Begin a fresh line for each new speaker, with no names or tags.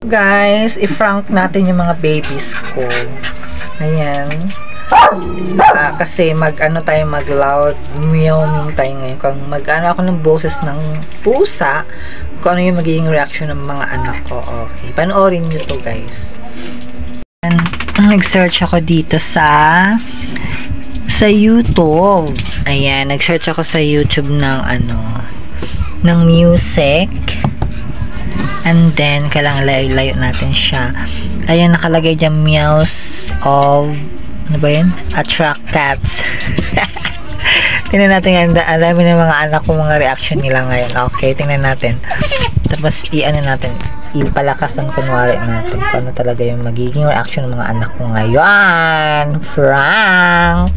Guys, i-frank natin yung mga babies ko. Ayan. Kasi mag-loud meowing tayo ngayon. Kung mag-ano ako ng boses ng pusa, kung ano yung magiging reaction ng mga anak ko. Okay. Panoorin nyo to, guys. Nag-search ako dito sa YouTube. Ayan, nag-search ako sa YouTube ng music. And then, kailangan layo natin siya. Ayan, nakalagay dyan, meows of, ano ba yun? Attract cats. Tingnan natin, alamin ng mga anak ko mga reaction nila ngayon. Okay, tingnan natin. Tapos, natin, ipalakasan kunwari natin kung ano talaga yung magiging reaction ng mga anak ko ngayon. Frank!